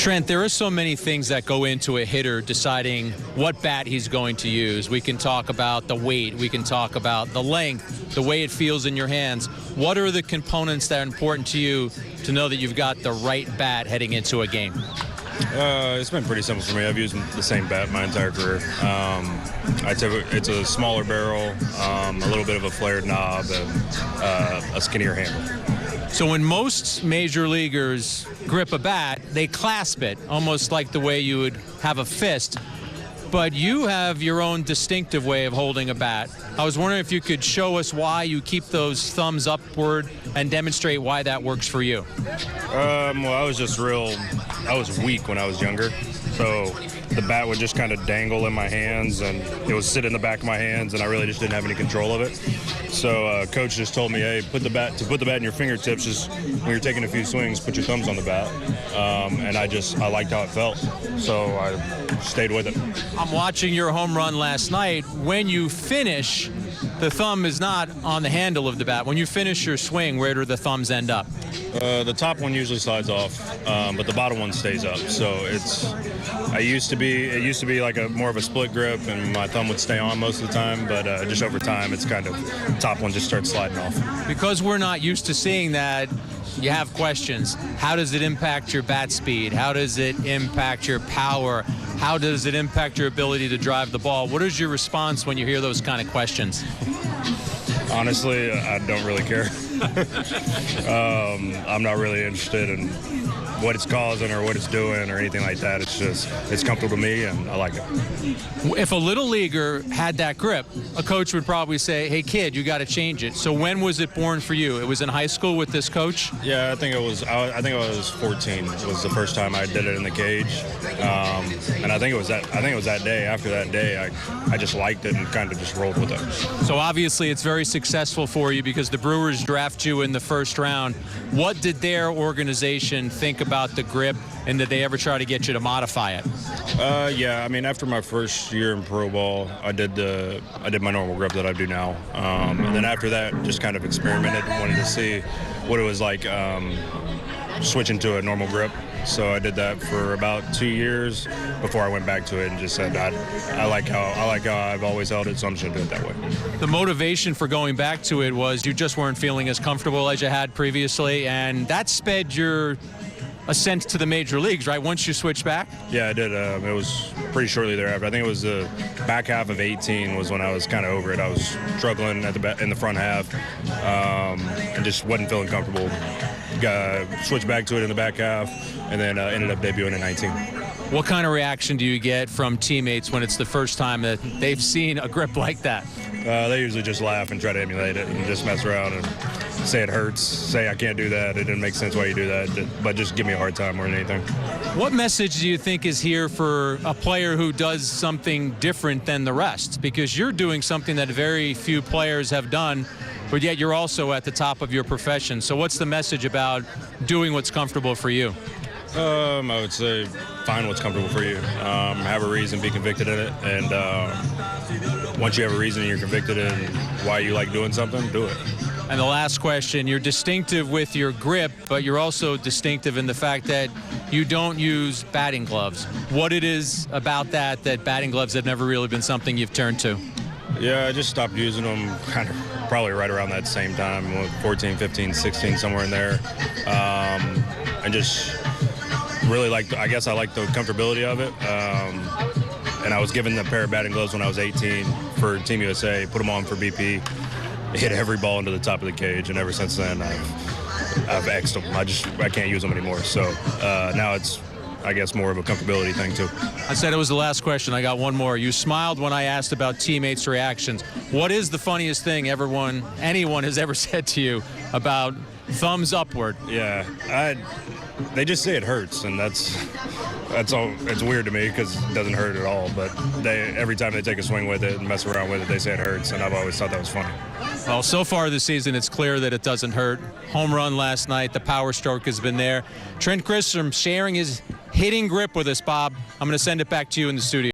Trent, there are so many things that go into a hitter deciding what bat he's going to use. We can talk about the weight. We can talk about the length, the way it feels in your hands. What are the components that are important to you to know that you've got the right bat heading into a game? It's been pretty simple for me. I've used the same bat my entire career. It's a smaller barrel, a little bit of a flared knob, and a skinnier handle. So when most major leaguers grip a bat, they clasp it, almost like the way you would have a fist. But you have your own distinctive way of holding a bat. I was wondering if you could show us why you keep those thumbs upward and demonstrate why that works for you. Well, I was weak when I was younger. So the bat would just kind of dangle in my hands, and it would sit in the back of my hands, and I really just didn't have any control of it. So coach just told me, hey, put the bat in your fingertips. Just when you're taking a few swings, put your thumbs on the bat. And I liked how it felt, so I stayed with it. I'm watching your home run last night. When you finish, the thumb is not on the handle of the bat. When you finish your swing, where do the thumbs end up? The top one usually slides off, but the bottom one stays up. So it used to be like more of a split grip, and my thumb would stay on most of the time. But just over time, it's kind of top one just starts sliding off. Because we're not used to seeing that, you have questions. How does it impact your bat speed? How does it impact your power? How does it impact your ability to drive the ball? What is your response when you hear those kind of questions? Honestly, I don't really care. I'm not really interested in what it's causing or what it's doing or anything like that. It's comfortable to me, and I like it. If a little leaguer had that grip, a coach would probably say, hey, kid, you got to change it. So when was it born for you? It was in high school with this coach? Yeah, I think I was 14. It was the first time I did it in the cage. And I think it was that day. After that day, I just liked it and kind of just rolled with it. So obviously it's very successful for you because the Brewers draft you in the first round. What did their organization think about the grip, and did they ever try to get you to modify it? Yeah, I mean, after my first year in pro ball, I did my normal grip that I do now. And then after that, just kind of experimented, wanted to see what it was like switching to a normal grip. So I did that for about 2 years before I went back to it and just said I like how I've always held it, so I'm just gonna do it that way. The motivation for going back to it was you just weren't feeling as comfortable as you had previously, and that sped your ascent to the major leagues, right? Once you switched back? Yeah, I did. It was pretty shortly thereafter. I think it was the back half of 18 was when I was kind of over it. I was struggling in the front half and just wasn't feeling comfortable. Switched back to it in the back half, and then ended up debuting in 19. What kind of reaction do you get from teammates when it's the first time that they've seen a grip like that? They usually just laugh and try to emulate it and just mess around and say it hurts, say I can't do that, it didn't make sense why you do that, but just give me a hard time more than anything. What message do you think is here for a player who does something different than the rest? Because you're doing something that very few players have done, but yet you're also at the top of your profession. So what's the message about doing what's comfortable for you? I would say find what's comfortable for you. Have a reason, be convicted in it, and once you have a reason and you're convicted in why you like doing something, do it. And the last question, you're distinctive with your grip, but you're also distinctive in the fact that you don't use batting gloves. What it is about that batting gloves have never really been something you've turned to? Yeah, I just stopped using them kind of probably right around that same time, 14, 15, 16, somewhere in there. And just really I guess I like the comfortability of it. And I was given a pair of batting gloves when I was 18 for Team USA, put them on for BP, hit every ball into the top of the cage, and ever since then I've X'd them. I can't use them anymore. So now it's, I guess, more of a comfortability thing too. I said it was the last question. I got one more. You smiled when I asked about teammates' reactions. What is the funniest thing anyone has ever said to you about thumbs upward? Yeah, they just say it hurts, and that's all. It's weird to me because it doesn't hurt at all. But every time they take a swing with it and mess around with it, they say it hurts, and I've always thought that was funny. Well, so far this season, it's clear that it doesn't hurt. Home run last night. The power stroke has been there. Trent Grisham sharing his hitting grip with us, Bob. I'm going to send it back to you in the studio.